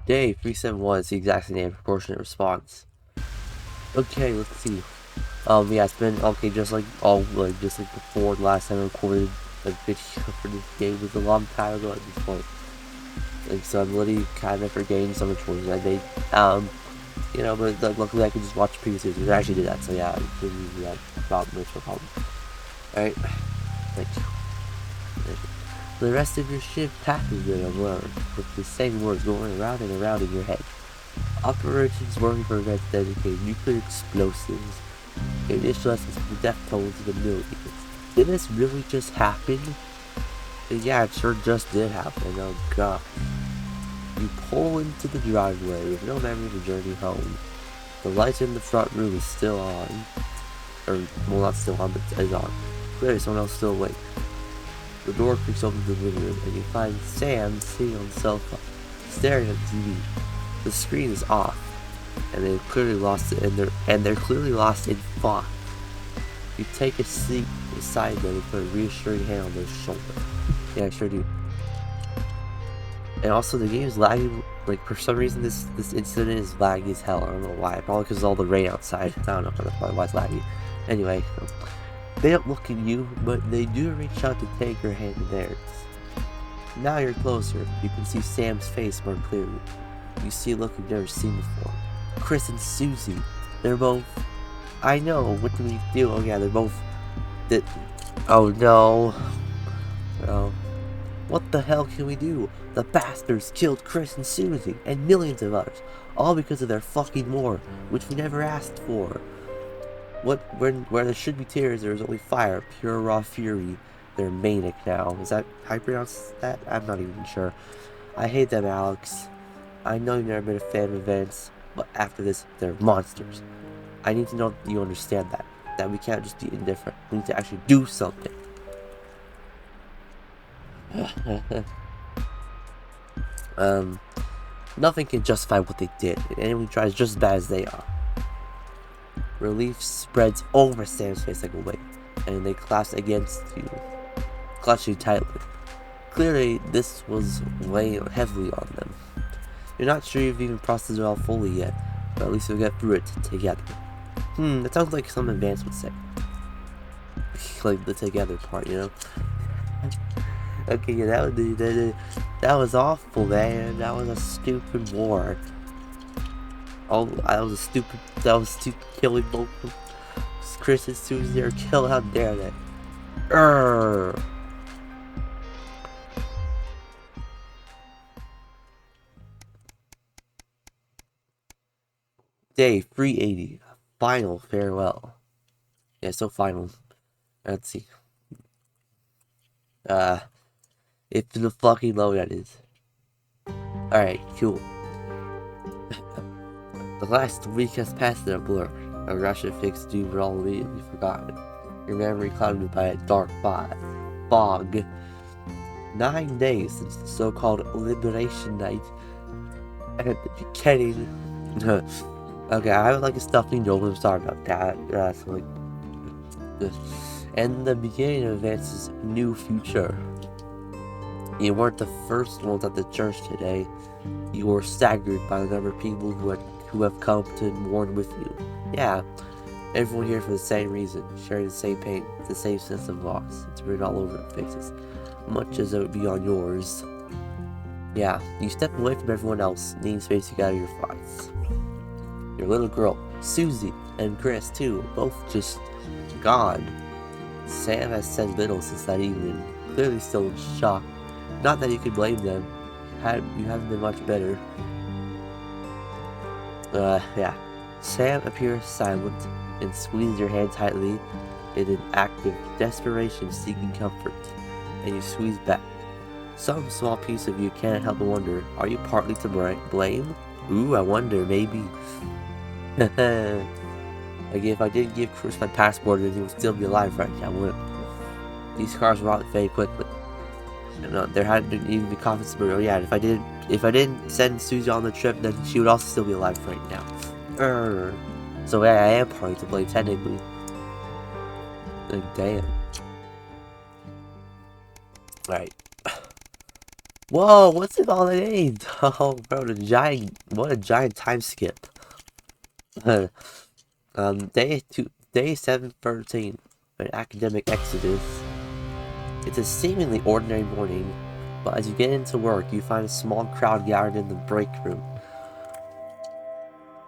Day 371 is the exact same proportionate response. Okay, let's see. Yeah, it's been okay, just like before the last time I recorded a video for this game was a long time ago at this point. Like, so I'm literally kind of forgetting some of the choices I made. But luckily I could just watch previous videos. I actually did that, so yeah, I couldn't do that without much of a problem. Alright, thank you. The rest of your shift passes it alone, with the same words going around and around in your head. Operations working for events dedicated nuclear explosives. Initial estimates for death tolls in the millions. Did this really just happen? Yeah, it sure just did happen. Oh god. You pull into the driveway with no memory of the journey home. The light in the front room is still on. Or, well, not still on, but is on. Clearly, someone else is still awake. The door creaks open to the living room, and you find Sam sitting on the sofa, staring at the TV. The screen is off, and they're clearly lost in thought. You take a seat beside them and put a reassuring hand on their shoulder. Yeah, I sure do. And also, the game is lagging. Like, for some reason, this incident is laggy as hell. I don't know why. Probably because of all the rain outside. I don't know why it's laggy. Anyway, they don't look at you, but they do reach out to take your hand in theirs. Now you're closer. You can see Sam's face more clearly. You see a look you've never seen before. Chris and Susie. They're both... I know. What do we do? Oh yeah, they're both... Oh no. Well... What the hell can we do? The bastards killed Chris and Susie, and millions of others, all because of their fucking war, which we never asked for. Where there should be tears, there is only fire, pure raw fury. They're manic now. Is that how you pronounce that? I'm not even sure. I hate them, Alex. I know you've never been a fan of events, but after this, they're monsters. I need to know that you understand that we can't just be indifferent. We need to actually do something. Nothing can justify what they did, and anyone tries just as bad as they are. Relief spreads over Sam's face like a wave, and they clasp against you, clutch you tightly. Clearly, this was weighing heavily on them. You're not sure you've even processed it all fully yet, but at least you'll get through it together. That sounds like some advance would say. Like the together part, you know? Okay, yeah, that was awful, man. That was a stupid war. Oh, that was stupid killing both Chris and Susie are killed. How dare they? Day 380. Final farewell. Yeah, so final. Let's see. It's the fucking low that is. Alright, cool. The last week has passed in a blur. A rush of fixed doom were all immediately forgotten. Your memory clouded by a dark fog. 9 days since the so-called Liberation Night. At the beginning... Okay, I have like a stuffing joke. I'm sorry about that. And the beginning of Vance's new future. You weren't the first ones at the church today. You were staggered by the number of people who have come to mourn with you. Yeah, everyone here for the same reason, sharing the same pain, the same sense of loss. It's written all over their faces, much as it would be on yours. Yeah, you step away from everyone else, needing space to gather your thoughts. Your little girl, Susie, and Chris too, both just gone. Sam has said little since that evening, clearly still in shock. Not that you could blame them. You haven't been much better. Yeah. Sam appears silent and squeezes your hand tightly in an act of desperation seeking comfort. And you squeeze back. Some small piece of you can't help but wonder, are you partly to blame? Ooh, I wonder, maybe. Like, if I didn't give Chris my passport, then he would still be alive right now, wouldn't it? These cars were out very quickly. And there hadn't even been confidence in Mario. Yeah, if I didn't send Susie on the trip, then she would also still be alive right now. So yeah, I am partly to blame technically. Like, damn. Alright. Whoa, what's it all the names? Oh, bro, what a giant time skip. Day 713, an academic exodus. It's a seemingly ordinary morning, but as you get into work, you find a small crowd gathered in the break room.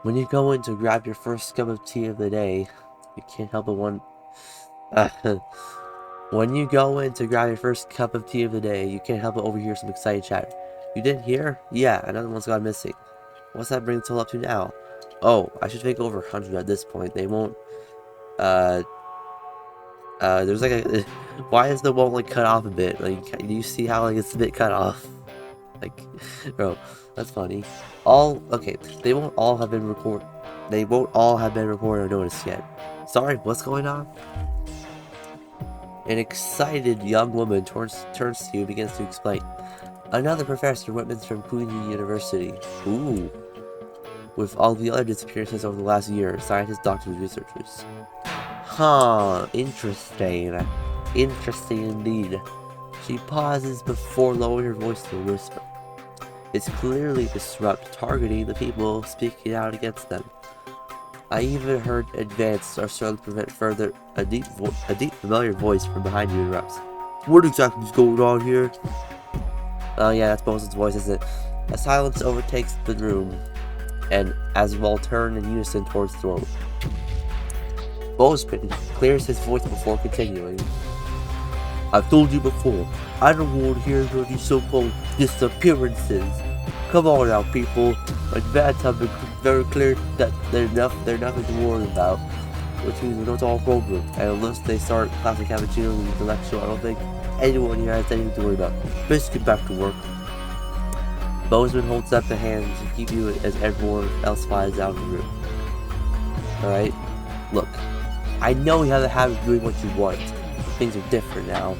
When you go in to grab your first cup of tea of the day, you can't help but wonder. When you go in to grab your first cup of tea of the day, you can't help but overhear some excited chatter. You didn't hear? Yeah, another one's gone missing. What's that bring total up to now? Oh, I should think over 100 at this point. They won't, there's like a, why is the won't like cut off a bit? Like, do you see how like it's a bit cut off? Like, bro, that's funny. Okay, they won't all have been reported or noticed yet. Sorry, what's going on? An excited young woman turns to you and begins to explain. Another professor witnessed from Queen University. Ooh. With all the other disappearances over the last year, scientists, doctors, researchers. Huh, interesting. Interesting indeed. She pauses before lowering her voice to a whisper. It's clearly disrupt, targeting the people speaking out against them. I even heard advanced are starting to prevent further. A deep familiar voice from behind you interrupts. What exactly is going on here? Oh yeah, that's Bosun's voice, isn't it? A silence overtakes the room, and as we all turn in unison towards the doorway. Bosun clears his voice before continuing. I've told you before, I don't want to hear about these so-called disappearances. Come on now, people. Advance have been very clear that they're nothing to worry about, which means we know it's all problem. And unless they start classic cappuccino and intellectual, I don't think anyone here has anything to worry about. Let's get back to work. Bozeman holds up a hand to keep you as everyone else flies out of the room. Alright? Look, I know you have the habit of doing what you want. Things are different now.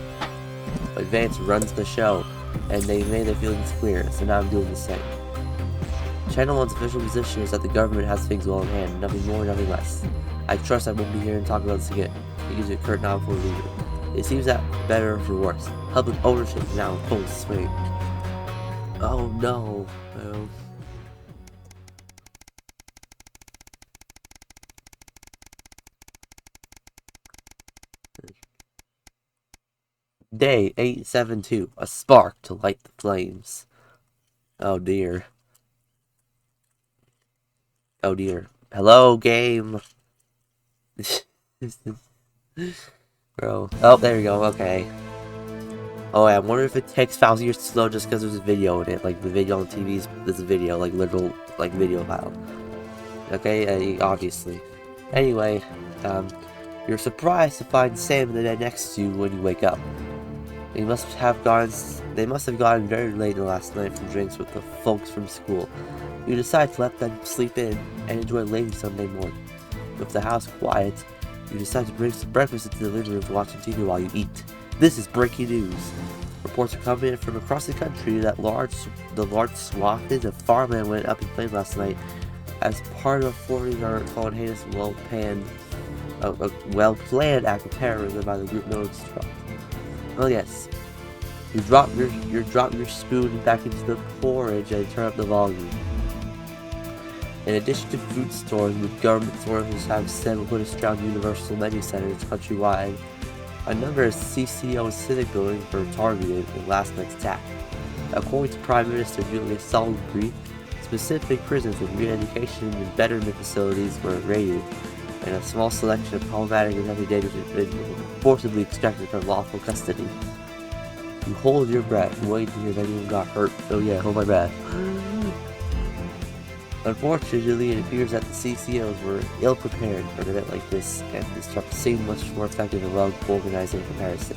But Vance runs the show, and they made their feelings clear, so now I'm doing the same. Channel 1's official position is that the government has things well in hand, nothing more, nothing less. I trust I won't be here and talk about this again. He gives you a curt nod for leaving. It seems that better or for worse. Public ownership is now in full swing. Oh no. Well. Day 872. A spark to light the flames. Oh dear. Oh dear. Hello, game. Bro. Oh, there we go. Okay. Oh, yeah, I wonder if it takes 1,000 years to load just because there's a video in it. Like, the video on TV there's a video, like, literal, like, video file. Okay, obviously. Anyway, you're surprised to find Sam in the bed next to you when you wake up. They must have gone very late last night for drinks with the folks from school. You decide to let them sleep in and enjoy a late Sunday morning. With the house quiet, you decide to bring some breakfast into the living room to watch TV while you eat. This is breaking news. Reports are coming in from across the country that the large swaths of farmland went up in flames last night as part of Florida's heinous well-planned act of terrorism by the group known as Trump. Oh yes, you drop your spoon back into the porridge and turn up the volume. In addition to food stores, the government sources have said will put a around universal menu centers countrywide. A number of CCO civic buildings were targeted in last night's attack. According to Prime Minister Julius Salzburg, specific prisons with re-education and betterment facilities were raided, and a small selection of problematic and heavy dangerous individuals were forcibly extracted from lawful custody. You hold your breath, waiting to hear if anyone got hurt. Oh yeah, hold my breath. Unfortunately, it appears that the CCOs were ill-prepared for an event like this, and this truck seemed much more effective and well-organized in comparison.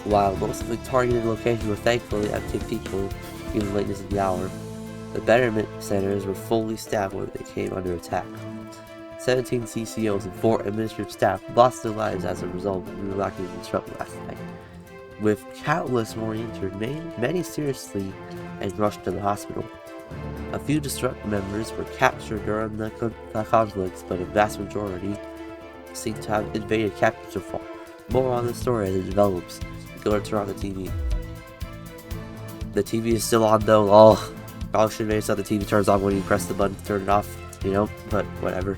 While most of the targeted locations were thankfully empty people, given the lateness of the hour, the betterment centers were fully staffed when they came under attack. 17 CCOs and 4 administrative staff lost their lives as a result of relocating the truck last night, with countless more injured, many seriously, and rushed to the hospital. A few Disrupt members were captured during the conflicts, but a vast majority seem to have invaded capture so far. More on the story as it develops. Go to turn on the TV. the TV is still on though. Oh, probably should make sure the TV turns on when you press the button to turn it off. You know, but whatever.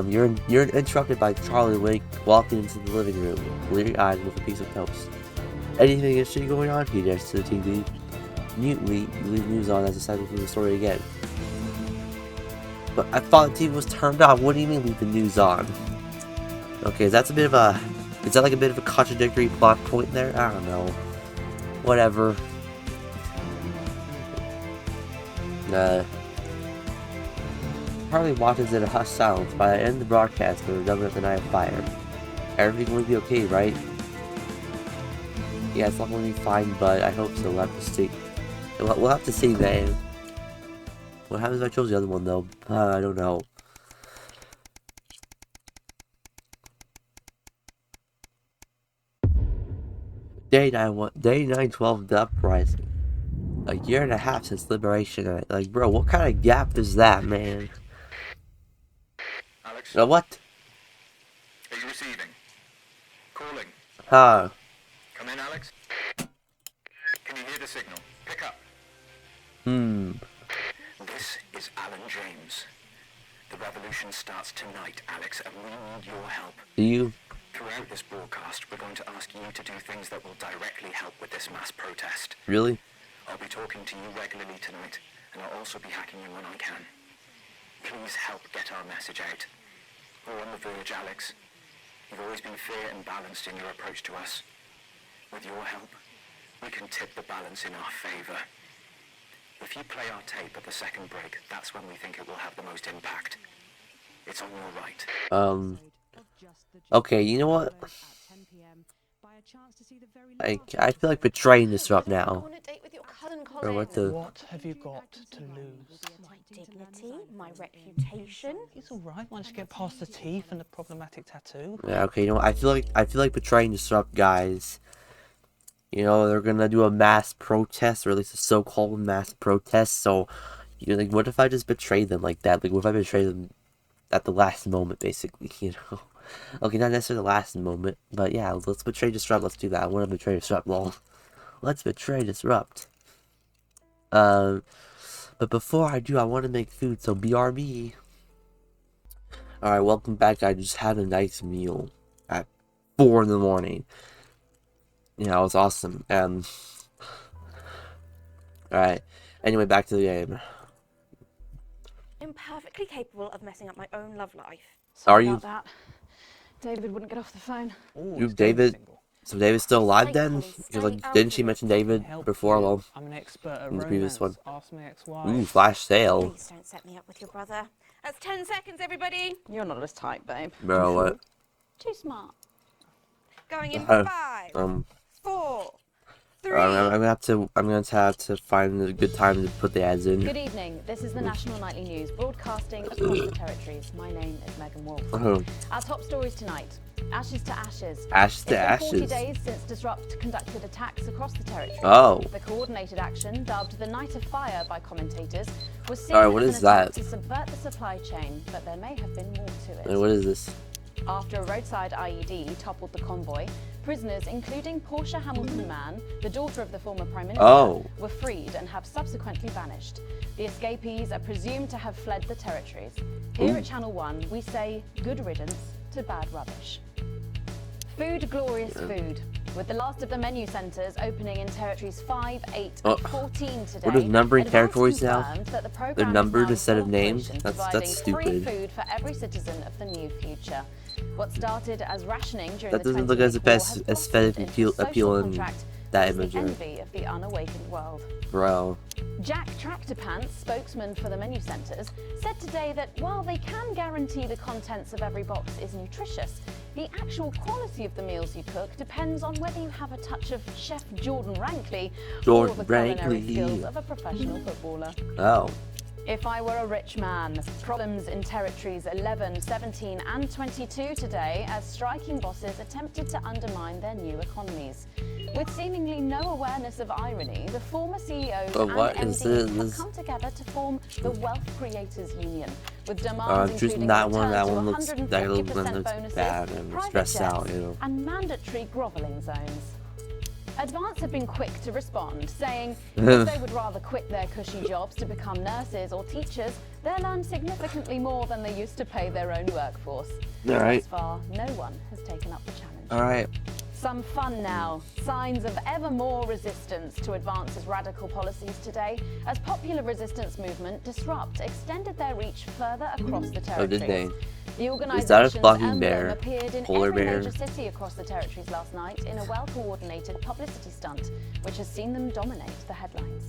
You're interrupted by Charlie Wake walking into the living room, bleary-eyed with a piece of toast. Anything interesting going on? He dares to the TV. Mutely, you leave news on as a cycle through the story again. But I thought the TV was turned off. What do you mean leave the news on? Okay, is that like a bit of a contradictory plot point there? I don't know. Whatever. Harley watches in a hushed silence. By the end of the broadcast, we were done with the night of fire. Everything will be okay, right? Yeah, it's not going to be fine, but I hope so. We'll have to see. We'll have to see, man. What happens if I chose the other one, though? I don't know. Day 912 of the uprising. A year and a half since liberation. Like, bro, what kind of gap is that, man? Alex? What? Are you receiving? Calling. Huh. Come in, Alex. Can you hear the signal? Pick up. This is Alan James. The revolution starts tonight, Alex, and we need your help. Do you? Throughout this broadcast, we're going to ask you to do things that will directly help with this mass protest. Really? I'll be talking to you regularly tonight, and I'll also be hacking you when I can. Please help get our message out. We're on the verge, Alex. You've always been fair and balanced in your approach to us. With your help, we can tip the balance in our favor. If you play our tape at the second break, that's when we think it will have the most impact. It's on your right. Okay, you know what? I feel like betraying this up now. Or what the... What have you got to lose? My dignity, my reputation. It's all right once you get past the teeth and the problematic tattoo. Yeah, okay, you know what? I feel like betraying disrupt, guys. You know, they're gonna do a mass protest, or at least a so-called mass protest. So, you're like, what if I just betray them like that? Like, what if I betray them at the last moment, basically? You know. Okay, not necessarily the last moment, but yeah, let's betray disrupt. Let's do that. I want to betray disrupt. Lol. Let's betray disrupt. But before I do, I want to make food. So BRB. All right, welcome back. I just had a nice meal at 4 in the morning. Yeah, it was awesome. All right. Anyway, back to the game. I'm perfectly capable of messing up my own love life. Are you? That. David wouldn't get off the phone. Ooh, You, is David? single? So David's still alive then? Stay Because like, out didn't of she it. mention David Help before? you. Well, I'm an expert at in the romance. previous one. Ask my ex-wife. ooh, flash sale, Please don't set me up with your brother. That's 10 seconds, everybody. You're not as tight, babe. bro. What? Too smart. Going in Uh, 5, 4, 3. I'm gonna have to find a good time to put the ads in. Good evening. This is the National Nightly News, broadcasting across the territories. My name is Megan Wolf. Oh, Our top stories tonight. Ashes to ashes. ashes to It's been 40 ashes. days since Disrupt conducted attacks across the territory. Oh. The coordinated action, dubbed the Night of Fire by commentators, was seen Alright, what as is an attempt that? to subvert the supply chain, but there may have been more to it. Wait, what is this? After a roadside IED toppled the convoy, prisoners, including Portia Hamilton-Mann, the daughter of the former Prime Minister, Oh. were freed and have subsequently vanished. The escapees are presumed to have fled the territories. Here at Channel 1, we say good riddance to bad rubbish. Food, glorious food. With the last of the menu centres opening in territories 5, 8 and 14 today, We're just numbering Advance territories now? confirmed that the programme They're is numbered now in instead of full named? operation, That's providing stupid. free food for every citizen of the new future. What started as rationing during That the doesn't look 20 as week best war has aesthetic blossomed into a social appeal in contract that is image. the envy of the unawakened world. Bro. Jack Tractorpants, spokesman for the menu centres, said today that while they can guarantee the contents of every box is nutritious, the actual quality of the meals you cook depends on whether you have a touch of Chef Jordan Rankley or the culinary Rankley. skills of a professional footballer. Oh. If I were a rich man, problems in territories 11, 17 and 22 today as striking bosses attempted to undermine their new economies. With seemingly no awareness of irony, the former CEOs But what and is MDs have this? come together to form the Wealth Creators Union, with demands Choosing including that a one. return That to one looks 150% looks bonuses, bad and private stressed jets, out. You know. and mandatory grovelling zones. Advance have been quick to respond, saying if they would rather quit their cushy jobs to become nurses or teachers, they'll earn significantly more than they used to pay their own workforce. Alright. Thus far, no one has taken up the challenge. Alright. Some fun now. Signs of ever more resistance to Advance's radical policies today, as popular resistance movement Disrupt extended their reach further across the territories. Oh, did they? The Is that a organization's fucking emblem bear? appeared in Polar every bear? major city across the territories last night in a well-coordinated publicity stunt, which has seen them dominate the headlines.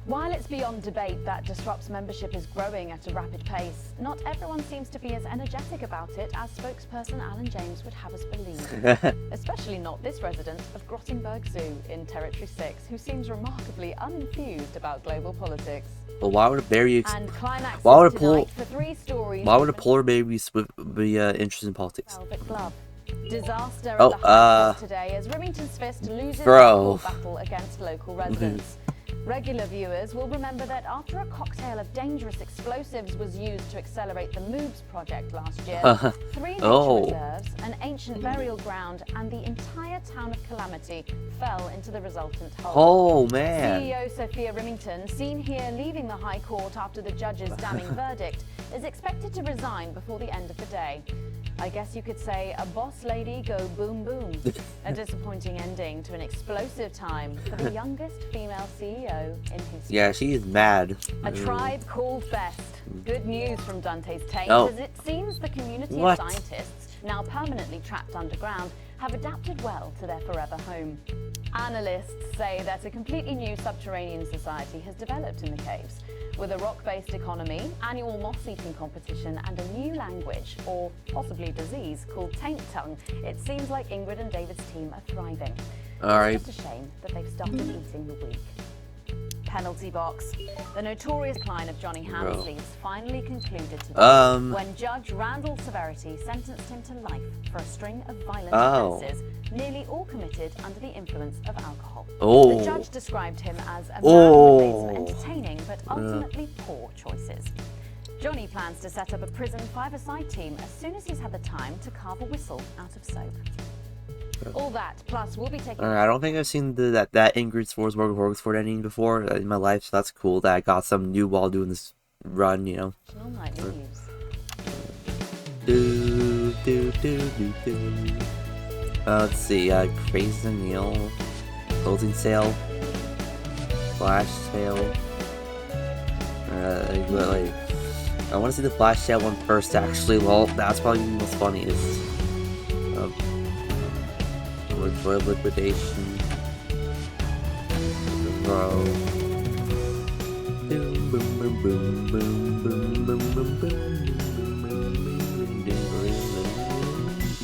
While it's beyond debate that Disrupt's membership is growing at a rapid pace, not everyone seems to be as energetic about it as spokesperson Alan James would have us believe. Especially not this resident of Grottenburg Zoo in Territory 6, who seems remarkably unenthused about global politics. Well, why would a bear And climax why would a tonight for 3 stories. why would a polar bear be interested in politics? Velvet Glove. Disaster Oh, at the High Court today as Remington's Fist loses Bro. the battle against local residents. Regular viewers will remember that after a cocktail of dangerous explosives was used to accelerate the MOVES project last year, 3 nature reserves, an ancient burial ground, and the entire town of Calamity fell into the resultant hole. Oh man. CEO Sophia Remington, seen here leaving the High Court after the judge's damning verdict, is expected to resign before the end of the day. I guess you could say a boss lady go boom boom. A disappointing ending to an explosive time for the youngest female CEO in history. Yeah, she is mad. A tribe called best. Good news from Dante's Taint, Oh. as it seems the community What? of scientists, now permanently trapped underground, have adapted well to their forever home. Analysts say that a completely new subterranean society has developed in the caves, with a rock-based economy, annual moss-eating competition, and a new language, or possibly disease, called taint tongue. It seems like Ingrid and David's team are thriving. Alright. It's just a shame that they've started eating the weak. Penalty box. The notorious decline of Johnny Hamsley's finally concluded today when Judge Randall Severity sentenced him to life for a string of violent offences, nearly all committed under the influence of alcohol. Oh. The judge described him as a man who made some entertaining but ultimately poor choices. Johnny plans to set up a prison 5-a-side team as soon as he's had the time to carve a whistle out of soap. All that, plus we'll be taking... I don't think I've seen that Ingrid Forsberg ending before in my life, so that's cool that I got something new while doing this run, you know. nightly news. Let's see, Crazy Neil, clothing sale, flash sale. I want to see the flash sale one first, actually. Well, that's probably the most funniest. Enjoy liquidation. Bro. Boom, boom, boom, boom, boom, boom, boom, boom, boom.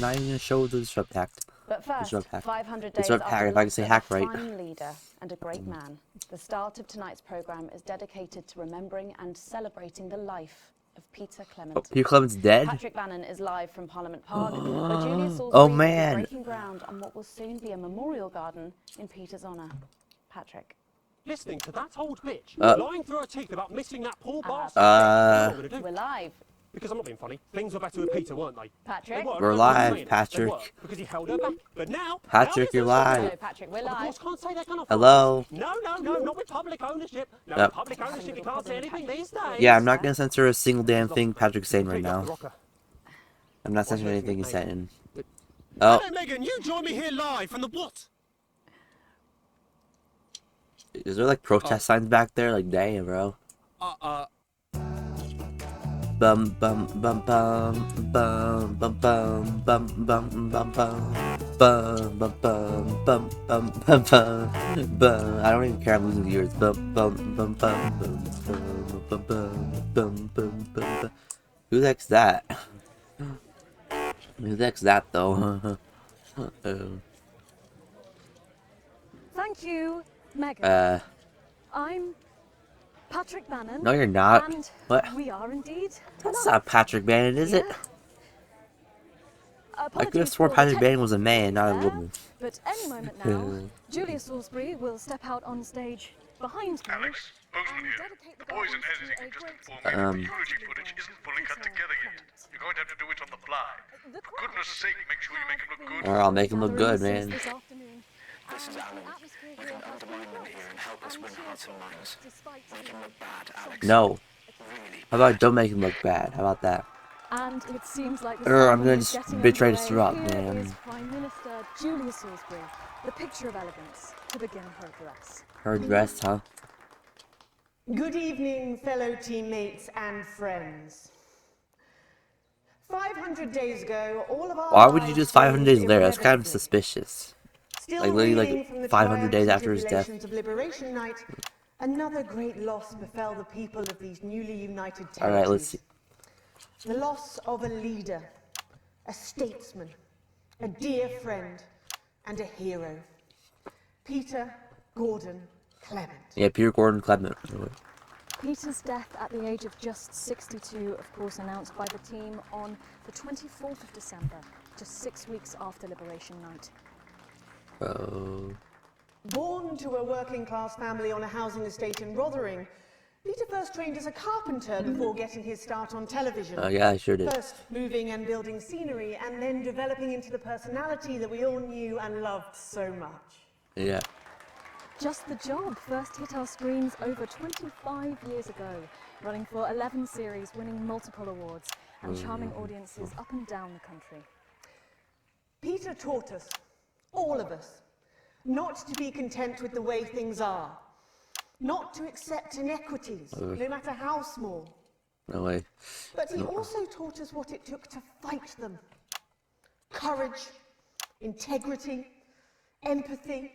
Not even gonna show the disrupt hack. But first, 500 days Disrupt hack, if I can say hack right. a fine leader and a great man. The start of tonight's program is dedicated to remembering and celebrating the life of Peter Clement. Oh, Peter Clement's dead? Patrick Bannon is live from Parliament Park, where Julia Salisbury Oh, will man. be breaking ground on what will soon be a memorial garden in Peter's honour. Patrick. Listening to that old bitch lying through her teeth about missing that poor bastard. We're live. Because I'm not being funny. Things were better with Peter, weren't they? Patrick. We're live, Patrick. Because he held her back. But now... Patrick, you're live. Hello, Patrick, we're Of course, live. can't say they can't Hello. No, not with public ownership. No, Yep. public ownership, you can't say anything these days. Yeah, I'm not gonna censor a single damn thing Patrick's saying right now. I'm not censoring anything he's saying. Oh. Hello, Megan, you join me here live from the what? Is there like protest signs back there? Like, damn, bro. Bum bum bum bum bum bum bum bum bum bum bum bum bum bum bum bum bum bum bum. I don't even care. I'm losing viewers. Bum bum bum bum bum bum bum bum bum bum. Who the heck's that? Who the heck's that though? Thank you, Megan. I'm Patrick Bannon. No, you're not. And What? we are indeed. That's not Patrick Bannon, is it? I could have sworn Patrick Bannon was a man, not a woman. But any moment now, Julia Salisbury will step out on stage behind me. Alex, Bozeman and here. dedicate The boys in garden editing to have just a great informed me that the eulogy footage isn't fully cut together yet. You're going to have to do it on the fly. For goodness sake, make sure you make him look good. Or I'll make him look good, man. This afternoon. This is Alan. You can undermine them here and help us win hearts and minds. Make him look bad, Alex. No. Really How about don't make him look bad? How about that? And it seems like the I'm ceremony gonna is just getting betray underway. disrupt, Here man. is Prime Minister Julia Salisbury, the picture of elegance, to begin her address. Her dress, huh? Good evening, fellow teammates and friends. 500 days ago, all of our Why would you lives just 500 days changed later? That's kind of irrevocably. suspicious. Still Like, literally, reeling like, from the 500 days triumphs and after his death. tribulations of Liberation Night, another great loss befell the people of these newly united territories. Alright, let's see. The loss of a leader, a statesman, a dear friend, and a hero. Peter Gordon Clement. Yeah, Peter Gordon Clement. Peter's death at the age of just 62, of course, announced by the team on the 24th of December, just 6 weeks after Liberation Night. Oh. Born to a working-class family on a housing estate in Rotherham, Peter first trained as a carpenter before getting his start on television. Oh, yeah, I sure did. First moving and building scenery, and then developing into the personality that we all knew and loved so much. Yeah. Just the Job first hit our screens over 25 years ago, running for 11 series, winning multiple awards, and charming audiences up and down the country. Peter taught us, all of us, not to be content with the way things are, not to accept inequities, no matter how small. No way. But he also taught us what it took to fight them. Courage, integrity, empathy,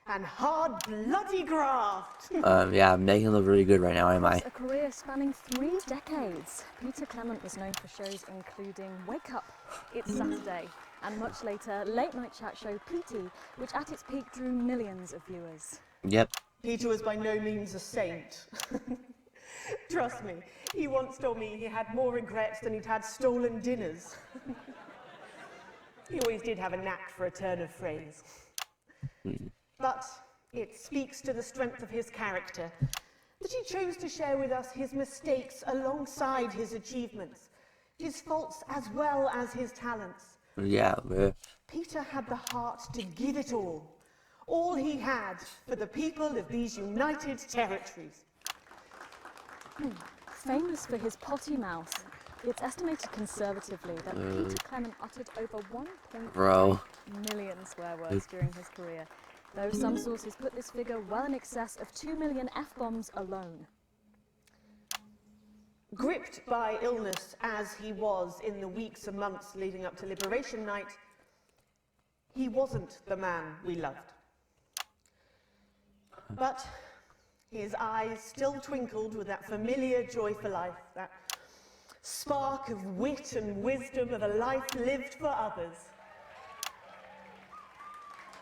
and hard, bloody graft. Yeah, I'm making it look really good right now, am I? A career spanning 3 decades. Peter Clement was known for shows including Wake Up, It's Saturday, and much later, late night chat show PT, which at its peak drew millions of viewers. Yep. Peter was by no means a saint. Trust me, he once told me he had more regrets than he'd had stolen dinners. He always did have a knack for a turn of phrase. But it speaks to the strength of his character that he chose to share with us his mistakes alongside his achievements, his faults as well as his talents. Yeah, man. Peter had the heart to give it all he had for the people of these united territories. Famous for his potty mouth, it's estimated conservatively that Peter Clement uttered over 1.5 million swear words during his career, though some sources put this figure well in excess of 2 million F-bombs alone. Gripped by illness as he was in the weeks and months leading up to Liberation Night, he wasn't the man we loved. But his eyes still twinkled with that familiar joy for life, that spark of wit and wisdom of a life lived for others.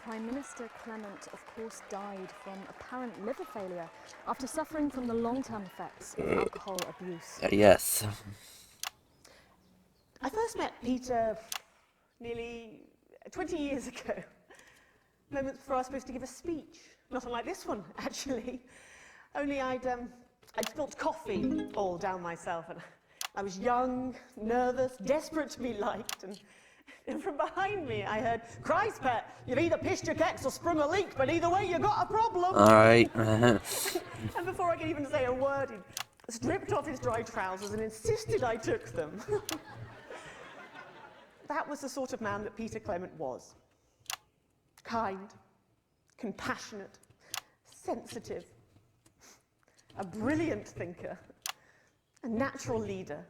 Prime Minister Clement, of course, died from apparent liver failure after suffering from the long-term effects of alcohol abuse. Yes. I first met Peter nearly 20 years ago, moments before I was supposed to give a speech. Not unlike this one, actually. Only I'd spilt coffee all down myself, and I was young, nervous, desperate to be liked, and from behind me I heard, "Christ, pet, you've either pissed your kecks or sprung a leak, but either way you got a problem." Alright. And before I could even say a word, he stripped off his dry trousers and insisted I took them. That was the sort of man that Peter Clement was. Kind, compassionate, sensitive, a brilliant thinker, a natural leader,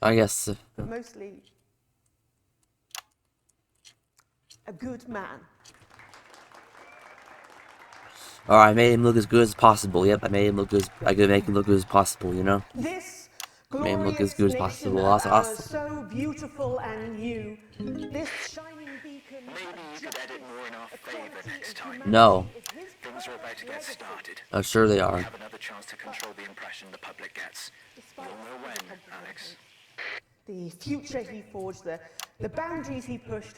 I guess. but mostly a good man. Alright, I made him look as good as possible. Yep, I made him look as I could make him look good as possible, you know? This Made him look glorious as good as nation possible. of Awesome, ours, awesome. so beautiful and new, this shining beacon Maybe you could edit more in our favour next time. No. Things are about to get started. I'm sure they We are. have another chance to control the impression the public gets. You'll know when, Alex. the future he forged, the boundaries he pushed.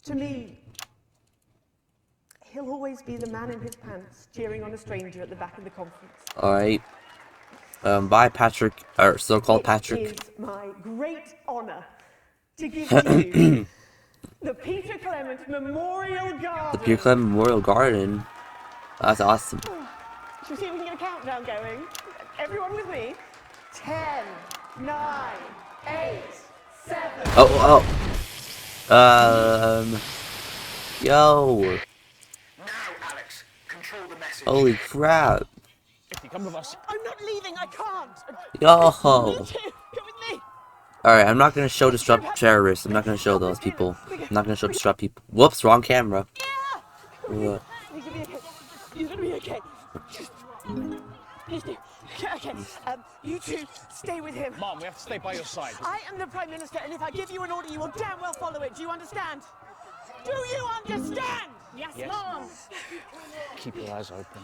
To me, he'll always be the man in his pants cheering on a stranger at the back of the conference. Alright. Bye, Patrick, or so-called Patrick. It is my great honour to give to you The Peter Clement Memorial Garden. The Peter Clement Memorial Garden. That's awesome. Should we see if we can get a countdown going? Everyone with me? 10, 9, 8, 7. Oh. Yo. Now, Alex, control the message. Holy crap. If you come with us. I'm not leaving, I can't. Yo. Come with me. Alright, I'm not gonna show disrupt terrorists. I'm not gonna show those people. I'm not gonna show disrupt people. Whoops, wrong camera. You're gonna be okay. Please do. Okay. You two stay with him. Mom, we have to stay by your side. I am the Prime Minister, and if I give you an order, you will damn well follow it. Do you understand? Do you understand? Yes, Yes. Mom. Keep your eyes open.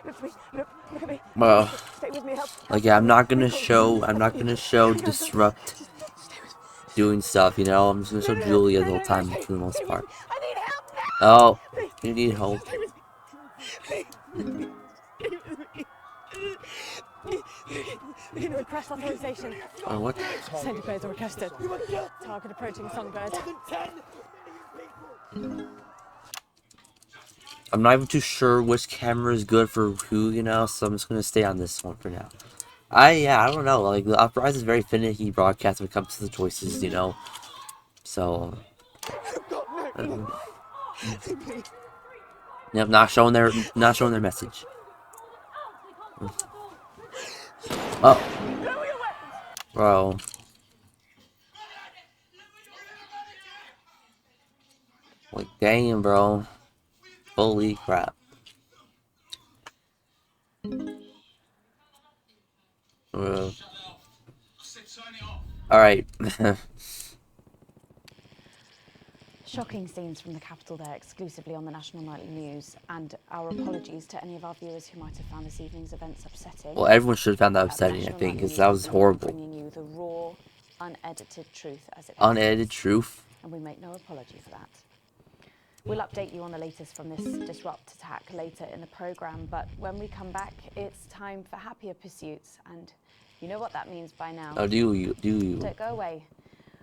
Look at me. Look at me. Well, Stay with me. Help. like, yeah, I'm not gonna show disrupt doing stuff, you know? I'm just gonna show Julia the whole time for the most part. I need help now. Oh, you need help. Stay with me. Please. Stay with me. We're going to request authorization. Oh, what? Sender players are requested. Target approaching Songbird. I'm not even too sure which camera is good for who, you know, so I'm just gonna stay on this one for now. I don't know, like, the Uprising is very finicky broadcast when it comes to the choices, you know, so, yep, not showing their message. Oh, bro. Like, damn, bro. Holy crap. Alright. Shocking scenes from the capital there, exclusively on the National Nightly News, and our apologies to any of our viewers who might have found this evening's events upsetting. Well, everyone should have found that upsetting, I think, because that was horrible. Bringing you the raw, unedited truth as it Unedited truth? And we make no apology for that. We'll update you on the latest from this disrupt attack later in the programme, but when we come back, it's time for happier pursuits, and you know what that means by now. Oh, do you? Don't go away.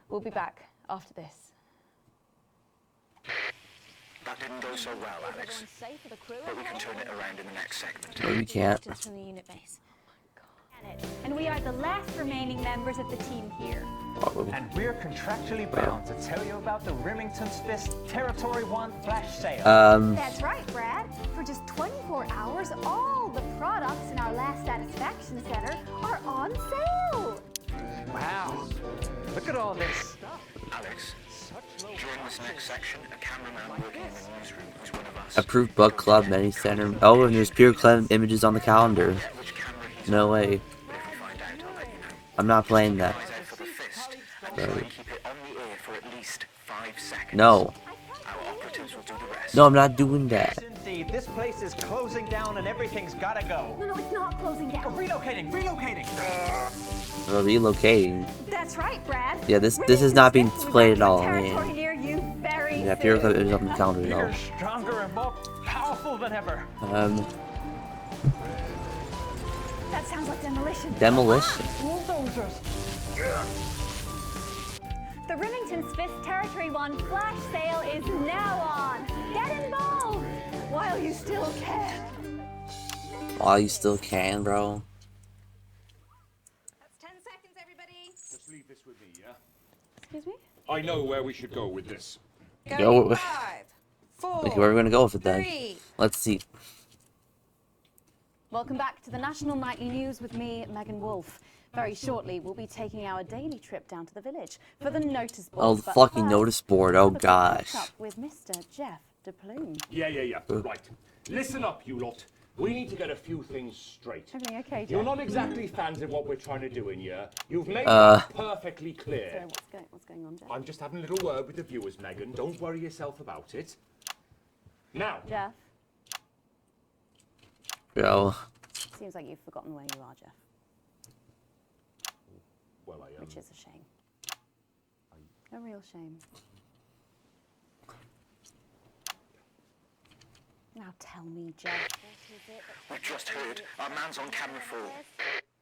We'll be back after this. That didn't go so well, Alex. But we can turn it around in the next segment. No, we can't. From the unit base. And we are the last remaining members of the team here. And we're contractually bound to tell you about the Remington's Fist Territory 1 flash sale. That's right, Brad. For just 24 hours, all the products in our last satisfaction center are on sale. Wow. Look at all this stuff. Alex, during this next section, a cameraman working in the newsroom who's one of us. Approved Book Club Many Center. Oh, and there's Peter Clement images on the calendar. No way. I'm not playing that. No. No, I'm not doing that. Indeed, this place is closing down and everything's gotta go. No, it's not closing down. Relocating. Relocating. That's right, Brad. Yeah, this is not being played at all, man. Near you very Yeah, Peter Clement images on the calendar, Bigger, no. stronger, and more powerful than ever. That sounds like demolition. Demolition. Bulldozers. The Remington's Fist Territory 1 flash sale is now on. Get involved while you still can. While you still can, bro. That's 10 seconds, everybody. Just leave this with me, yeah? Excuse me? I know where we should go with this. Go. 5, 4, Okay, where are we gonna go with it then? 3. Let's see. Welcome back to the National Nightly News with me, Megan Wolfe. Very shortly, we'll be taking our daily trip down to the village for the notice board. Oh, the fucking notice board. Oh, gosh. Up with Mr. Geoff de Plume. Yeah. Right. Listen up, you lot. We need to get a few things straight. Everything okay, Geoff? You're not exactly fans of what we're trying to do in here. You've made that perfectly clear. So what's going on, Geoff? I'm just having a little word with the viewers, Megan. Don't worry yourself about it. Now. Geoff? Yo. Seems like you've forgotten where you are, Geoff. Well, I am. Which is a shame. A real shame. Now tell me, Geoff, what is it? We've just heard our man's on camera 4.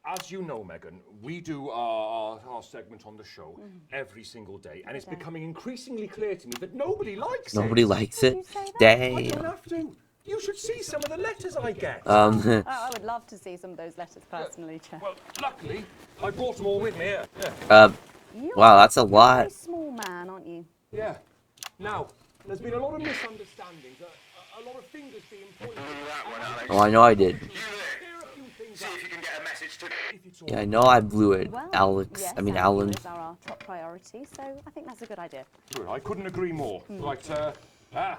As you know, Megan, we do our segment on the show every single day, and it's becoming increasingly clear to me that nobody likes it. Nobody likes it. I Damn. don't have to. You should see some of the letters I get. Oh, I would love to see some of those letters personally, Geoff. Well, luckily, I brought them all with me here. Wow, that's a lot. You're a very small man, aren't you? Yeah. Now, there's been a lot of misunderstandings, a lot of fingers being pointed. Oh, I know I did. See if you can get a message to... Yeah, I know I blew it, Well, Alex. yes, I mean, our Alan. viewers are our top priority, so I think that's a good idea. Good, I couldn't agree more. Right, yeah,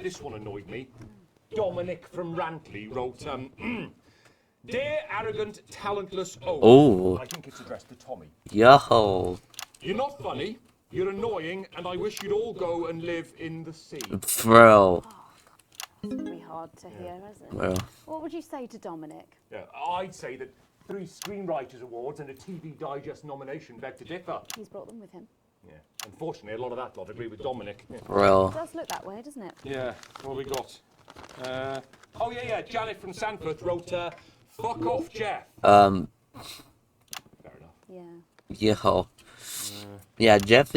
this one annoyed me. Dominic from Rantley wrote, Dear arrogant, talentless oaf. Oh. I think it's addressed to Tommy. Yo. You're not funny, you're annoying, and I wish you'd all go and live in the sea. Bro. It's really hard to hear, isn't it? Well. What would you say to Dominic? Yeah, I'd say that 3 Screenwriters Awards and a TV Digest nomination beg to differ. He's brought them with him. Yeah, unfortunately, a lot of that lot agree with Dominic. Yeah. Bro. It does look that way, doesn't it? Yeah, what have we got? Oh yeah, Janet from Sanford wrote, fuck off, Geoff. Fair enough. Yeah. Yo. Yeah, Geoff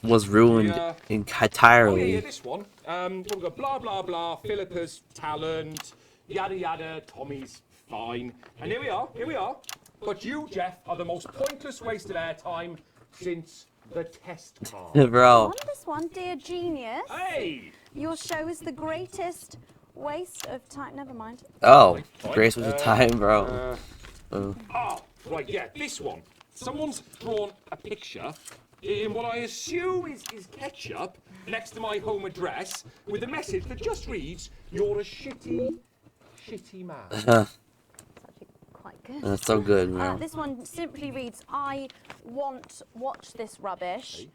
was ruined entirely. Oh yeah, this one. We've got blah blah blah, Philippa's talent, yada yada, Tommy's fine. And here we are. But you, Geoff, are the most pointless waste of airtime since the test card. Bro. On this one, dear genius. Hey! Your show is the greatest waste of time. Never mind. Oh, Grace was a time, bro. Right, yeah, this one. Someone's drawn a picture in what I assume is ketchup next to my home address with a message that just reads, "You're a shitty man." It's actually quite good. That's so good, man. This one simply reads, I want watch this rubbish,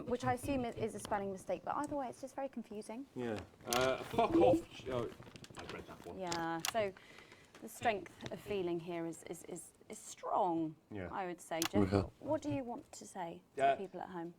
which I assume is a spelling mistake, but either way, it's just very confusing. Yeah. Fuck off. Oh, I read that one. Yeah, so the strength of feeling here is strong, Yeah. I would say. Geoff, what do you want to say to the people at home?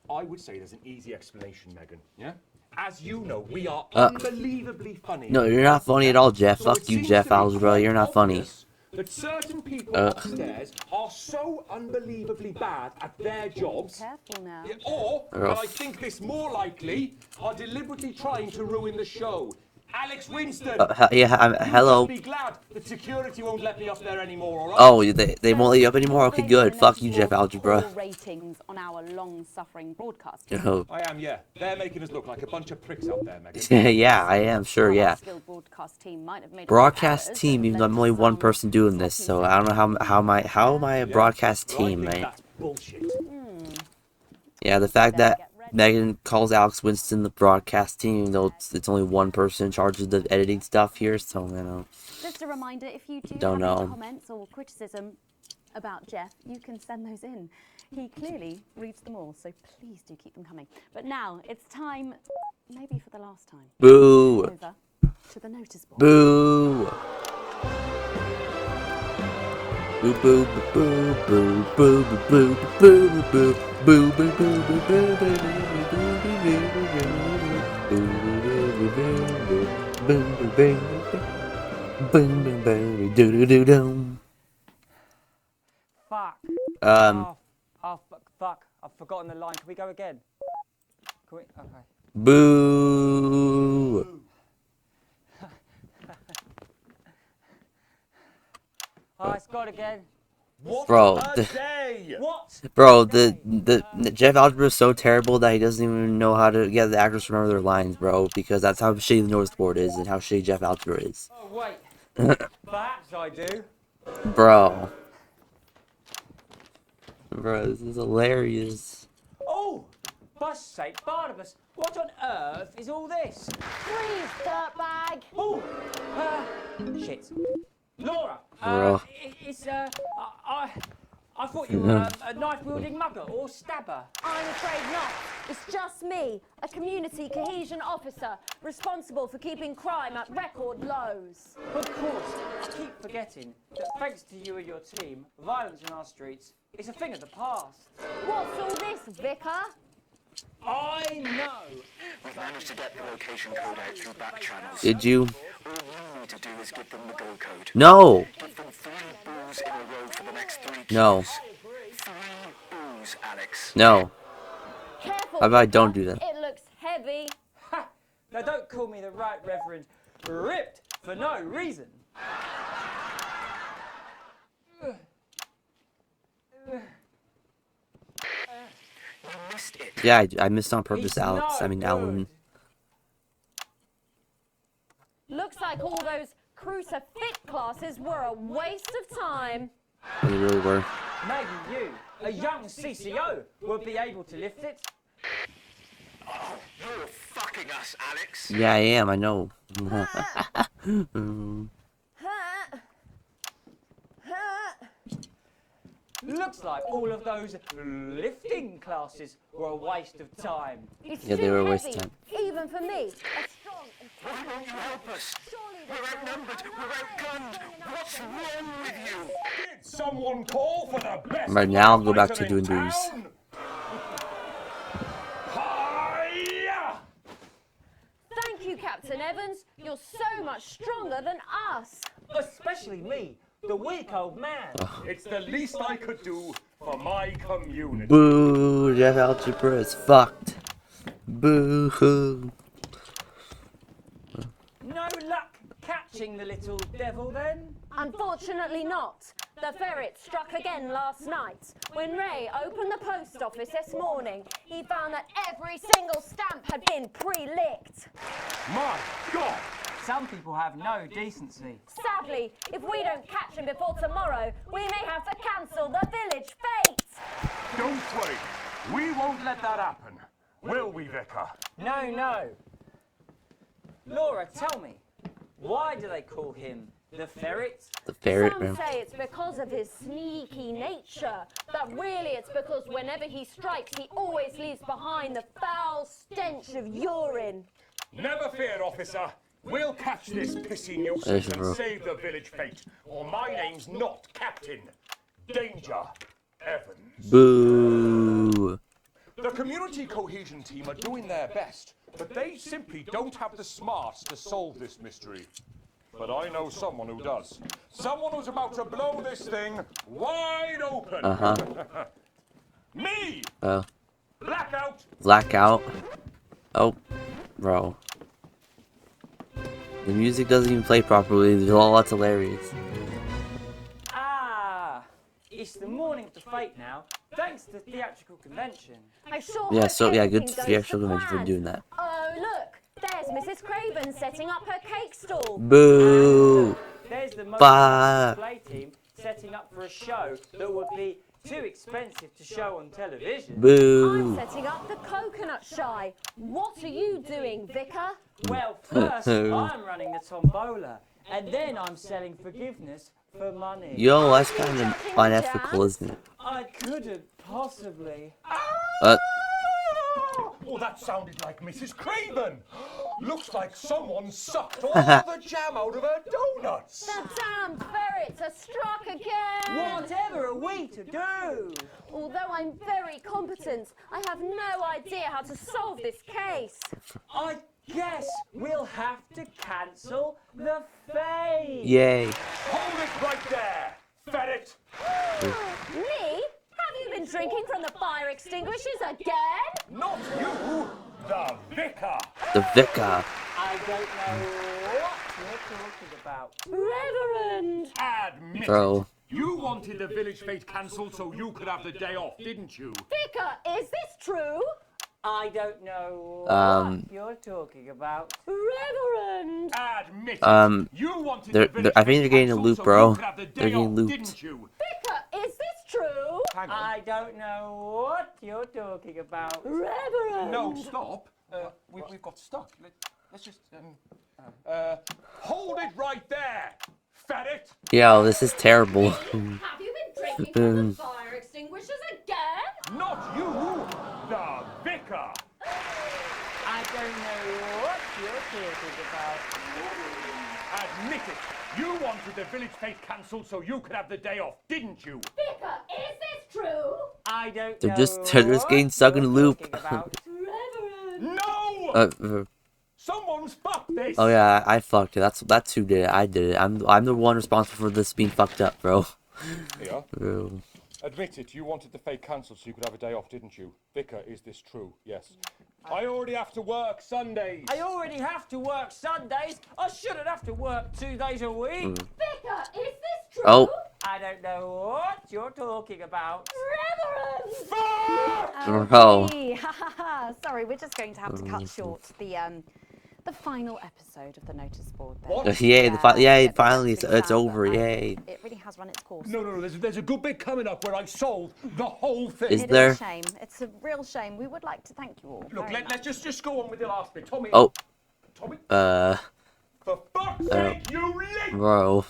I would say there's an easy explanation, Megan. Yeah? As you know, we are unbelievably funny. No, you're not funny at all, Geoff. So Fuck it you, seems Geoff to be Algebra. quite You're not funny. obvious that certain people upstairs are so unbelievably bad at their jobs, Careful now. or, and I think this more likely, are deliberately trying to ruin the show. Alex Winston! Hello. You must be glad that security won't let me up there anymore, alright? Oh, they won't let you up anymore? Okay, good. Fuck you, Geoff Algebra. Ratings on our long-suffering broadcast. I am, yeah. They're making us look like a bunch of pricks out there, Megan. Yeah, I am, sure, yeah. Broadcast team might have made Broadcast team, even though I'm only one person doing this, so I don't know how am I a broadcast team, mate? That's bullshit. Yeah, the fact that Megan calls Alex Winston the broadcast team, even though it's only one person in charge of the editing stuff here, so, you know. Just a reminder, if you do Don't have know. any comments or criticism about Geoff, you can send those in. He clearly reads them all, so please do keep them coming. But now, it's time, maybe for the last time. Boo! Over to the notice board. Boo! Boo boo boo boo boo boo boo boo boo boo boo boo boo boo boo boo boo. Fuck. Oh, fuck. I've forgotten the line. Can we go again? Can we? Okay. Boo! Oh, it's gone again. What Bro, a day! What? Bro, the Geoff Algebra is so terrible that he doesn't even know how to get the actors to remember their lines, bro. Because that's how shitty the noticeboard is and how shitty Geoff Algebra is. Oh, wait. Perhaps I do. Bro. Bro, this is hilarious. Oh, bus sake, Barnabas, what on earth is all this? Freeze, dirtbag! Oh, shit. Laura, Bro. I thought you were a knife-wielding mugger or stabber. I'm afraid not. It's just me, a community cohesion officer, responsible for keeping crime at record lows. Of course, I keep forgetting that thanks to you and your team, violence in our streets is a thing of the past. What's all this, Vicar? I know. We've managed to get the location code out through back channels. Did you? All we need to do is give them the go code. No. Give them 3 boos in a row for the next 3 cues. No. 3 boos, Alex. No. Careful, How about I Vicar. don't do that? It looks heavy. Ha! Now don't call me the Right Reverend ripped for no reason. You missed it. Yeah, I missed on purpose, It's Alex. no I mean, Alan. good. Looks like all those crucifix classes were a waste of time. They really were. Maybe you, a young CCO, would be able to lift it. Oh, you're fucking us, Alex. Yeah, I am. I know. Looks like all of those lifting classes were a waste of time. It's Yeah, they too were a waste heavy, of time. even for me. A strong and Why won't you help us? We're outnumbered. We're outgunned. What's wrong with you? Did someone call for the best? Right now, I'll go back to fighter doing in booze. town? Hi-ya! Thank you, Captain Evans. You're so much stronger than us. Especially me, the weak old man. It's the least I could do for my community. Boo! Jeff Algebra is fucked. Boo hoo. No luck catching the little devil then? Unfortunately not. The ferret struck again last night. When Ray opened the post office this morning, he found that every single stamp had been pre-licked. My God! Some people have no decency. Sadly, if we don't catch him before tomorrow, we may have to cancel the village fete. Don't worry. We won't let that happen. Will we, Vicar? No, no. Laura, tell me, why do they call him the ferret? The ferret, Some man. say it's because of his sneaky nature, but really it's because whenever he strikes, he always leaves behind the foul stench of urine. Never fear, officer. We'll catch this pissy nuisance There's your and bro. save the village fate, or my name's not Captain Danger Evans. Boo! The community cohesion team are doing their best, but they simply don't have the smarts to solve this mystery. But I know someone who does. Someone who's about to blow this thing wide open. Uh-huh. Me! Oh. Blackout! Blackout. Oh, bro. The music doesn't even play properly. There's all lots of hilarious. Ah, it's the morning of the fete now, thanks to the theatrical convention. I sure Yeah, hope so yeah, good everything goes theatrical to convention for plan. doing that. Oh, look, there's Mrs. Craven setting up her cake stall. Boo! There's the most Bah. play team setting up for a show that would be too expensive to show on television. I'm Boo! setting up the coconut shy. What are you doing, Vicar? Well, first I'm running the tombola, and then I'm selling forgiveness for money. Yo, that's kind of unethical, isn't it? I couldn't possibly. Oh, that sounded like Mrs. Craven. Looks like someone sucked all the jam out of her donuts. The damned ferrets are struck again. Whatever are we to do? Although I'm very competent, I have no idea how to solve this case. I guess we'll have to cancel the fete. Yay! Hold it right there, ferret. Me? Have you been drinking from the fire extinguishers again? Not you, the vicar. The vicar. I don't know what you're talking about. Reverend! Admit Bro. it. You wanted the village fete cancelled so you could have the day off, didn't you? Vicar, is this true? I don't know what you're talking about. Reverend! Admit it. You wanted the village I think they're getting a cancelled loop, so bro. you could have the They're day getting off, looped. didn't you? Vicar, is this true? Hang on. I don't know what you're talking about. Reverend! No, stop. We've got stuck. Let's just hold it right there, ferret. Yo, this is terrible. Have you been drinking from the fire extinguishers again? Not you, the vicar. I don't know what you're talking about. Admit it. You wanted the village fete cancelled so you could have the day off, didn't you? Vicar, is this true? I don't They're know. just getting stuck in a what loop. you're talking about. Someone's fucked this! Oh yeah, I fucked it. That's who did it. I did it. I'm the one responsible for this being fucked up, bro. Yeah. Bro. Admit it, you wanted the fake cancelled so you could have a day off, didn't you? Vicar, is this true? Yes. I already have to work Sundays. I already have to work Sundays. I shouldn't have to work 2 days a week. Vicar, is this true? Oh. I don't know what you're talking about. Reverend! Oh. Sorry, we're just going to have to cut short the final episode of the notice board. Then. What? Yay! Finally, it's over. Yay! It really has run its course. No, there's a good bit coming up where I sold the whole thing. Is It there? is a shame. It's a real shame. We would like to thank you all. Look, very much. let's just go on with the last bit. Tommy. Oh. Tommy. For fuck's sake, you lick! Bro.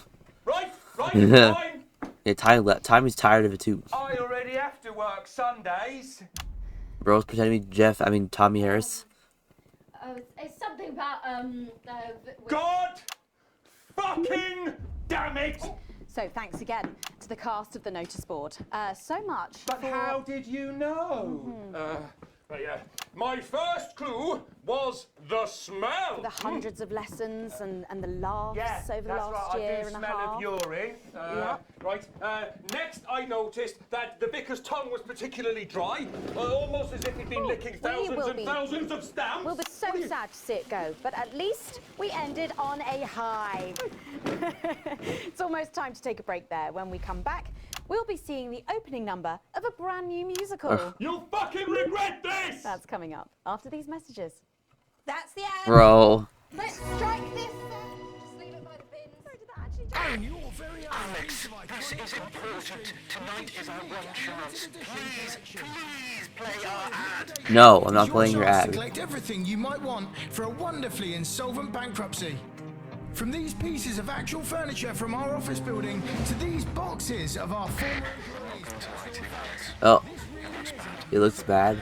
Right, fine. Yeah, Tommy's tired of it too. I already have to work Sundays. Bro's pretending to be Jeff. I mean Tommy Harris. It's something about, God fucking damn it! So thanks again to the cast of the notice board. So much. But how did you know? Yeah. My first clue was the smell. The hundreds of lessons and the laughs over the last right. year I do and a smell half. of urine. Right. Next, I noticed that the vicar's tongue was particularly dry, almost as if he'd been licking thousands and thousands of stamps. We'll be so sad to see it go, but at least we ended on a high. It's almost time to take a break there. When we come back, we'll be seeing the opening number of a brand new musical. You'll fucking regret this! That's coming up after these messages. That's the end. Bro. Let's strike this. Just leave it by the bins. Where did that actually go? Alex, this is important. Tonight is our one chance. Please play our ad. No, I'm not playing your ad. To collect everything you might want for a wonderfully insolvent bankruptcy. From these pieces of actual furniture from our office building to these boxes of our former employees. Oh, it looks bad.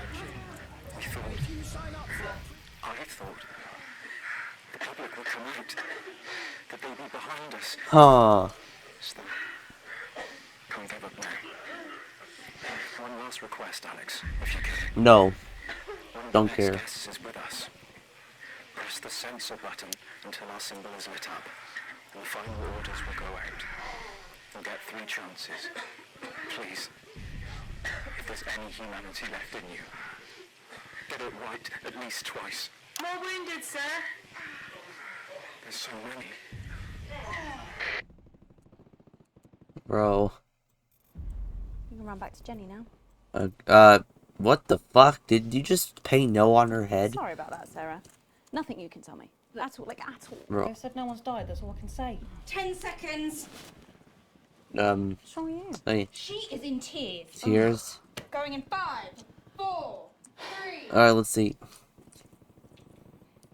I thought the public would come out. The baby behind us. Huh. Still, can't give up now. One last request, Alex, if you can. No. One of Don't the care. next guests is with us. Press the censor button until our symbol is lit up, and the final orders will go out. You'll get 3 chances. Please, if there's any humanity left in you, get it right at least twice. More wounded, sir. There's so many. Bro. You can run back to Jenny now. What the fuck? Did you just paint no on her head? Sorry about that, Sarah. Nothing you can tell me. At all, like at all. Bro. They said no one's died, that's all I can say. 10 seconds. What's wrong with you? Hey, She is in tears. tears. Going in 5, 4, 3. Alright, let's see.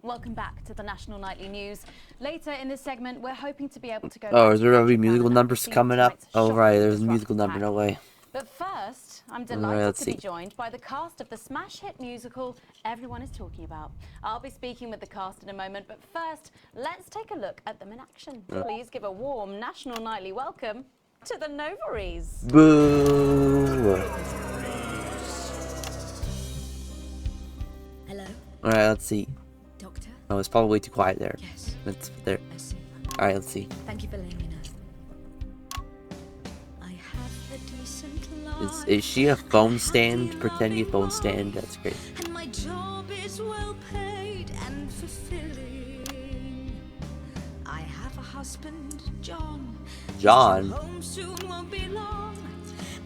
Welcome back to the National Nightly News. Later in this segment, we're hoping to be able to go. Oh, back is there to gonna be Japan musical and numbers see coming up? tonight's Oh, shocking right, there's a disruptive musical number, no way. But first, I'm Alright, delighted let's to be see. joined by the cast of the smash hit musical everyone is talking about. I'll be speaking with the cast in a moment, but first, let's take a look at them in action. Please give a warm National Nightly welcome to the Novaries. Boo! Hello? Alright, let's see. Doctor? Oh, it's probably way too quiet there. Yes. That's there. I see. Alright, let's see. Thank you for letting me know. I have a decent life. Is she a phone stand? Pretending a phone stand? That's great. And my job is well paid and fulfilling. I have a husband, John. John? He's home soon, won't be long.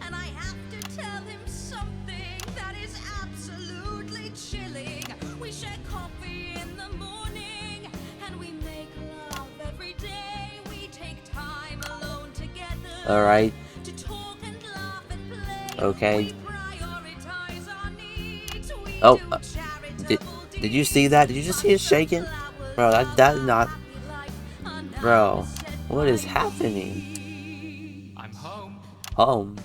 And I have to tell him something that is absolutely chilling. We share coffee in the morning and we make love every day. We take time alone together. Alright. To talk and laugh and play. Okay. Prioritize our needs. We Oh, do did you see that? Did you just see it shaking? Bro, that's not... Bro, what is happening? I'm home. Home?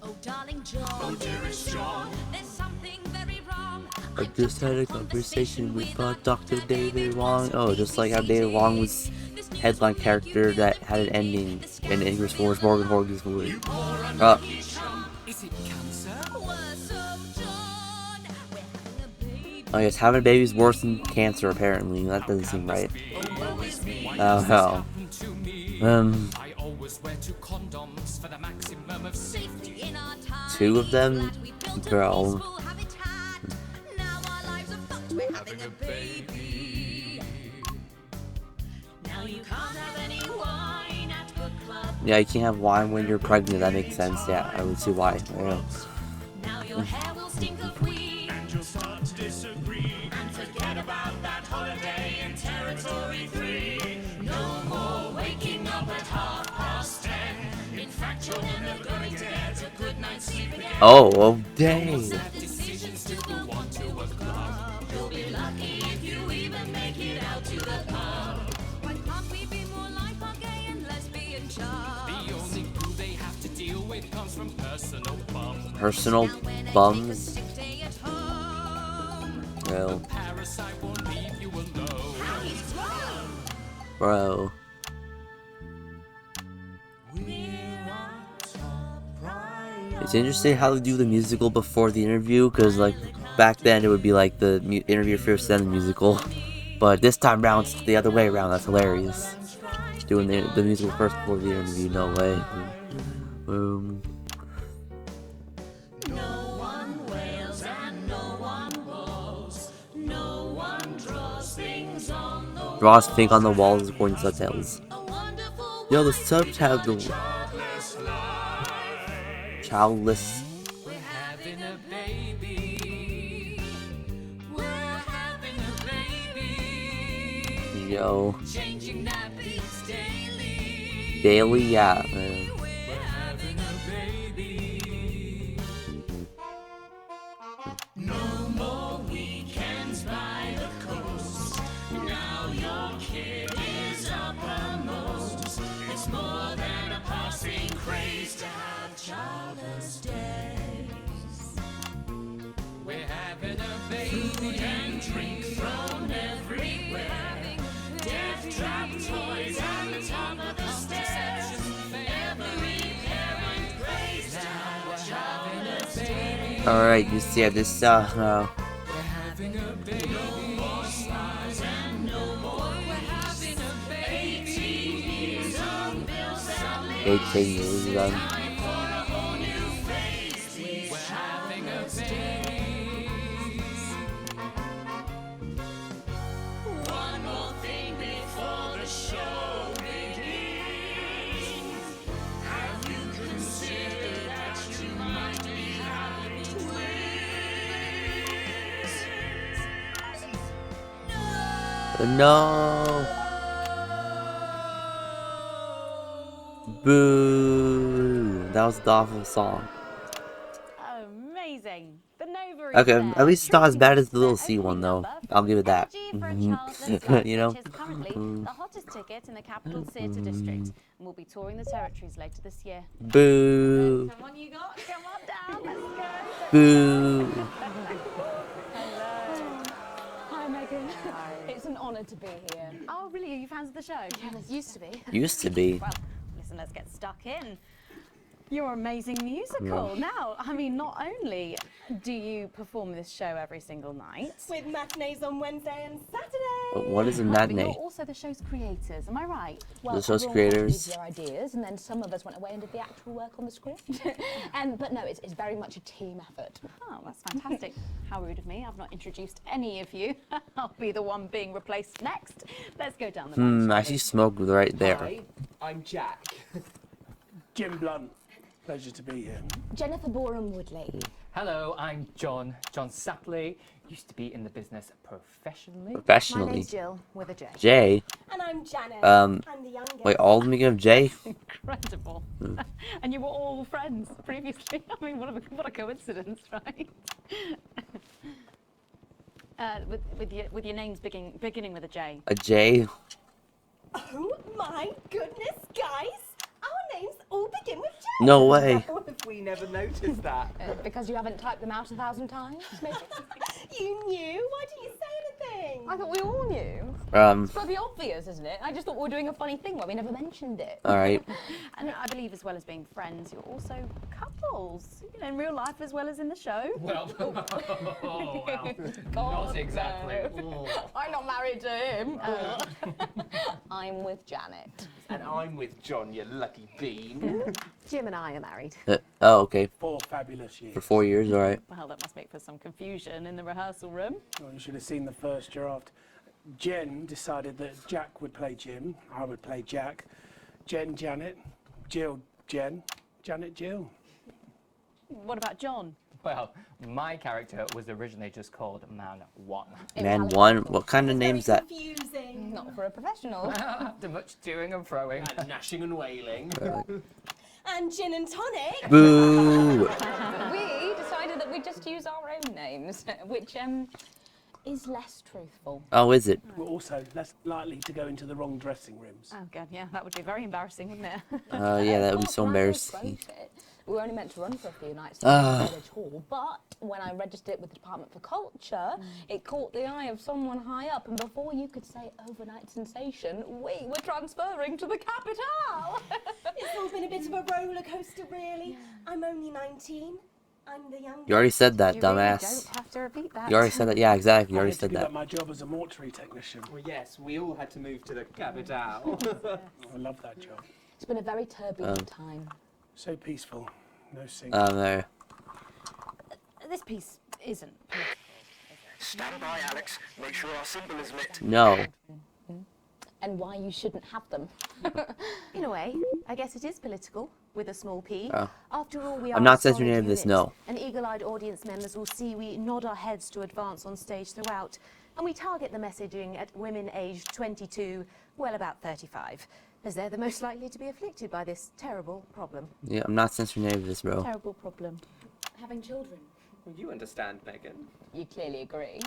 Oh, darling John, dearest John, there's something very wrong. I just had a conversation with Dr. David Wong. Oh, just like how David Wong was headline character that had an ending in Ingress Wars, Morgan Morgan's movie. Is it cancer? Worse, oh, John, we're having a baby Oh yes, having a baby is worse than cancer, apparently. That doesn't seem right. Oh, hell. Two of them? Bro. Yeah, you can't have wine when you're pregnant. That makes sense. Yeah, I would see why. Yeah. Now your hair will stink of weed, and you'll start to disagree, and forget about that holiday in territory 3. No more waking up at 10:30. In fact, you're never going to get a good night's sleep again. Oh, dang. Decisions to go on to a club. You'll be lucky if you even make it out to the pub. Why can't we be more like our gay and lesbian chums? The only glue they have to deal with comes from personal bums. Personal bums? Well. Bro. It's interesting how they do the musical before the interview, because like back then it would be like the interview first then the musical, but this time around it's the other way around. That's hilarious. Doing the musical first before the interview, no way. No one wails and no one blows. No one draws things on the Draws thing on the walls according to subtitles. Yo, the subtitles. Childless. We're having a baby. We're having a baby. Yo. Changing nappies daily. Daily, yeah. We're having a baby. No more weekends by the coast. Now your kid is uppermost. It's more than a passing craze to have childless days. We're having a baby. Food and drink thrown everywhere. Death trap toys at the top of the stairs. Every parent prays to have childless days. Alright, you see this We're having a baby. No more spies and no more. We're having a baby. 18 years on bills and 18 years young. One more thing before the show begins. Have you considered that you might be having twins? No. Boo. That was the awful song. Amazing. The novaries. Okay, there. at least it's not as bad as the little C one though. I'll give it that. You know? Which is currently the hottest ticket in the capital theatre district, and we'll be touring the territories later this year. Boo. Come on, you got. Come on down. Let's go. Boo. Hello. Hi, Megan. Hi. It's an honour to be here. Oh, really? Are you fans of the show? Yeah, it used to be. Used to be. Well, listen, let's get stuck in. Your amazing musical. Now, I mean, not only do you perform this show every single night, with matinees on Wednesday and Saturday. What is a but matinee? you're also the show's creators. Am I right? The show's creators. Their ideas, and then some of us went away and did the actual work on the script. But no, it's very much a team effort. Oh, that's fantastic. How rude of me. I've not introduced any of you. I'll be the one being replaced next. Let's go down the line. I see smoke right there. Hi, I'm Jack. Jim Blunt. Pleasure to be here. Jennifer Boreham-Woodley. Hello, I'm John Sapley. Used to be in the business professionally. Professionally. My name's Jill, with a J. J. And I'm Janet. Um, I'm the youngest. Wait, all of them begin with J? Incredible. And you were all friends previously. I mean, what a coincidence, right? With your names beginning with a J. A J? Oh my goodness, guys! Our names all begin with J. No way. How have we never noticed that? Because you haven't typed them out 1,000 times, maybe? You knew? Why didn't you say I thought we all knew. It's bloody obvious, isn't it? I just thought we were doing a funny thing where we never mentioned it. All right. And I believe as well as being friends, you're also couples, you know, in real life as well as in the show. Well, God, not exactly. no. I'm not married to him. I'm with Janet. And I'm with John, you lucky bean. Jim and I are married. Oh, okay. 4 fabulous years. For 4 years, all right. Well, that must make for some confusion in the rehearsal room. Well, you should have seen the first draft. Jen decided that Jack would play Jim, I would play Jack. Jen, Janet, Jill, Jen, Janet, Jill. What about John? Well, my character was originally just called Man 1. Man 1? What kind of name's that? Confusing. Not for a professional. After much toing and froing. And gnashing and wailing. And gin and tonic. Boo! We decided that we'd just use our own names, which is less truthful. Oh, is it? We're also less likely to go into the wrong dressing rooms. Oh, God, yeah, that would be very embarrassing, wouldn't it? Yeah, that would be so embarrassing. We were only meant to run for a few nights at the village hall, but when I registered it with the Department for Culture, it caught the eye of someone high up, and before you could say overnight sensation, we were transferring to the capital. It's all been a bit of a roller coaster, really. I'm only 19. I'm the youngest. You already said that, You dumbass. really don't have to repeat that. You already said that. Yeah, exactly. You I already had to said give that. up my job as a mortuary technician. Well, yes, we all had to move to the capital. I love that job. It's been a very turbulent time. So peaceful. No singing. There. This piece isn't. Stand by, Alex. Make sure our symbol is lit. No. And why you shouldn't have them. In a way, I guess it is political, with a small p. Oh. After all, we I'm are not a solid censoring any of this, unit, no. And eagle-eyed audience members will see we nod our heads to advance on stage throughout, and we target the messaging at women aged 22, well about 35, as they're the most likely to be afflicted by this terrible problem. Yeah, I'm not censoring any of this, bro. Terrible problem. Having children. You understand, Megan. You clearly agree.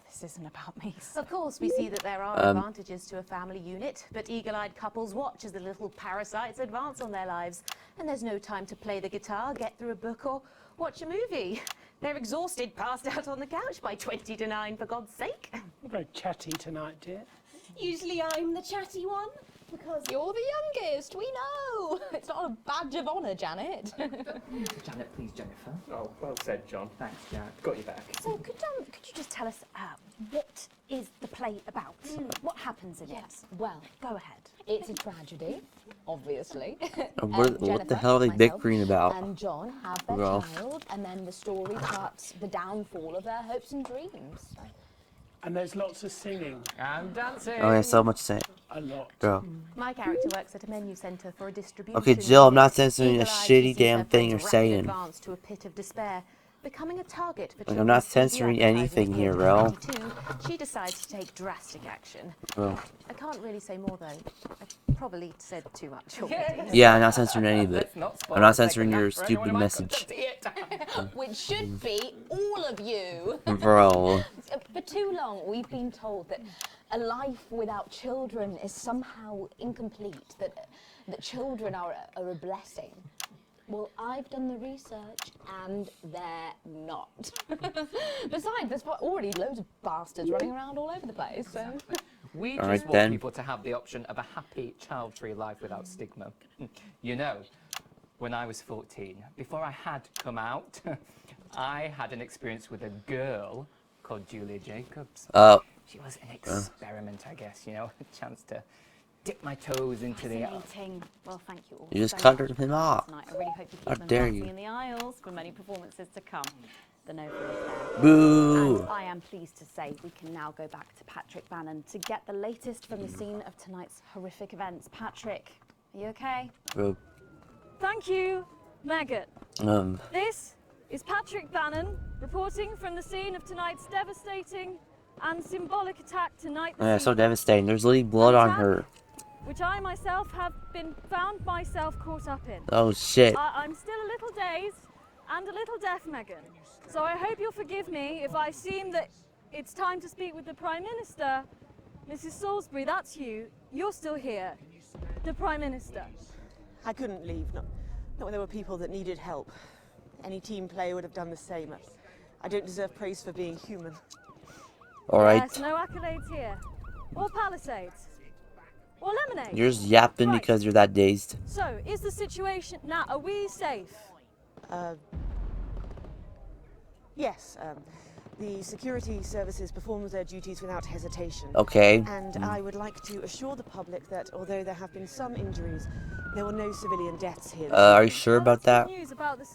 This isn't about me. Of course, we see that there are advantages to a family unit, but eagle-eyed couples watch as the little parasites advance on their lives, and there's no time to play the guitar, get through a book, or watch a movie. They're exhausted, passed out on the couch by 20 to 9, for God's sake. You're very chatty tonight, dear. Usually I'm the chatty one. Because you're the youngest, we know. It's not a badge of honour, Janet. Janet, please, Jennifer. Oh, well said, John. Thanks, Janet. Got you back. So could you just tell us what is the play about? What happens in it? Well, go ahead. It's a tragedy, obviously. What the hell are they bickering about? And John have their child, and then the story charts the downfall of their hopes and dreams. And there's lots of singing. And dancing. Oh, yeah, so much to say. A lot. Bro. My character works at a menu centre for a distribution. Okay, Jill, I'm not censoring a Eagle-eyed, shitty she sees damn her thing you're friends saying. rapid advance to a pit of despair, becoming a target for Like, I'm not children's censoring TV anything advertising. here, bro. 22, she decides to take drastic action. Bro. I can't really say more though. I probably said too much already. Yeah, I'm not censoring any of it. I'm not censoring your for anyone stupid who might message. Which should be all of you. Bro. For too long, we've been told that a life without children is somehow incomplete, that children are a blessing. Well, I've done the research, and they're not. Besides, there's already loads of bastards running around all over the place, so... We All just right, want then. people to have the option of a happy, child-free life without stigma. You know, when I was 14, before I had come out, I had an experience with a girl called Julia Jacobs. She was an experiment, I guess, you know, a chance to dip my toes into the... Fascinating. Well, thank you all. You just so cut much him off. tonight. I really hope you keep How them dare dancing you. in the aisles for many performances to come. The novaries there. Boo. And I am pleased to say we can now go back to Patrick Bannon to get the latest from the scene of tonight's horrific events. Patrick, are you okay? Bro. Thank you, Megan. Um. This is Patrick Bannon reporting from the scene of tonight's devastating and symbolic attack tonight. Yeah, so devastating. There's literally blood on her. Which I myself have been found myself caught up in. Oh, shit. I'm still a little dazed and a little deaf, Megan. So I hope you'll forgive me if I seem that it's time to speak with the Prime Minister. Mrs. Salisbury, that's you. You're still here. The Prime Minister. I couldn't leave, not when there were people that needed help. Any team player would have done the same. I don't deserve praise for being human. Alright. Yes, no accolades here. Or Palisades. Or lemonade. You're just yapping Right. because you're that dazed. So, is the situation now? Are we safe? Yes, the security services performed their duties without hesitation. Okay. And I would like to assure the public that although there have been some injuries, there were no civilian deaths here. Are you sure about that? News about the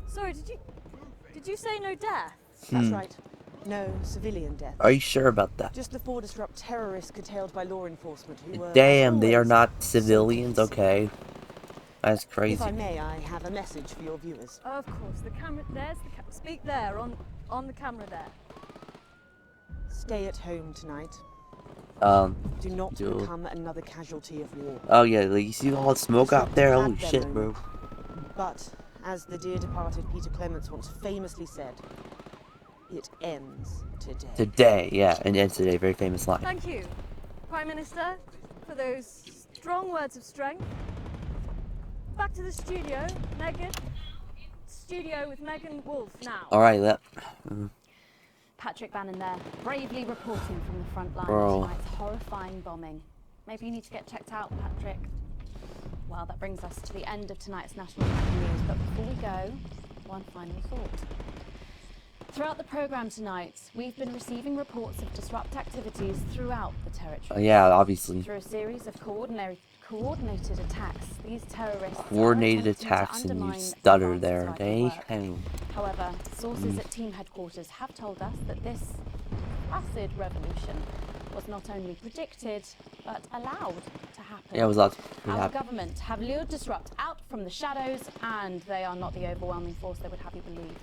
Sorry, did you say no death? That's right. No civilian deaths. Are you sure about that? Just the 4 disrupt terrorists curtailed by law enforcement who were, Damn, as they are always, not civilians. Okay. That's crazy. If I may, I have a message for your viewers. Of course, the camera. There's the speak there on the camera there. Stay at home tonight. Do not become another casualty of war. Oh yeah, like you see all the smoke out there? Holy shit, bro. But as the dear departed Peter Clements once famously said, it ends today. Today, yeah, and ends today. Very famous line. Thank you, Prime Minister, for those strong words of strength. Back to the studio, Megan. Studio with Megan Wolf now. All right, Patrick Bannon there, bravely reporting from the front line Bro. of tonight's horrifying bombing. Maybe you need to get checked out, Patrick. Well, that brings us to the end of tonight's national news. But before we go, one final thought. Throughout the programme tonight, we've been receiving reports of disrupt activities throughout the territory. Yeah, obviously. Through a series of coordinated attacks, these terrorists Coordinated are attempting to attacks, and you undermine stutter advances there. like their work. Dang. However, sources at team headquarters have told us that this acid revolution was not only predicted, but allowed to happen. Yeah, it was allowed to Our happen. government have lured Disrupt out from the shadows, and they are not the overwhelming force they would have you believe.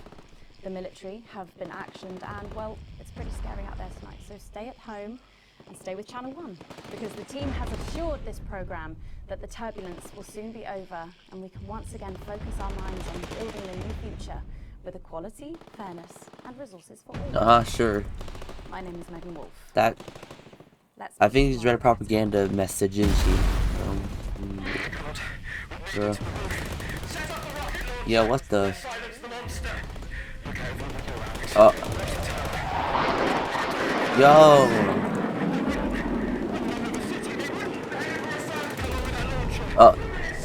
The military have been actioned, and, well, it's pretty scary out there tonight. So stay at home and stay with Channel 1, because the team has assured this programme that the turbulence will soon be over, and we can once again focus our minds on building a new future with equality, fairness, and resources for all. Sure. My name is Megan Wolf. That. I think he's read propaganda messages. Yeah, what the? Yo.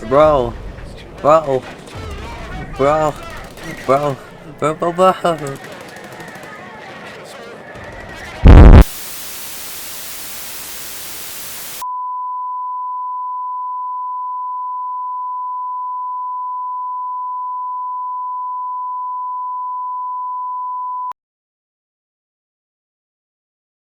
Bro.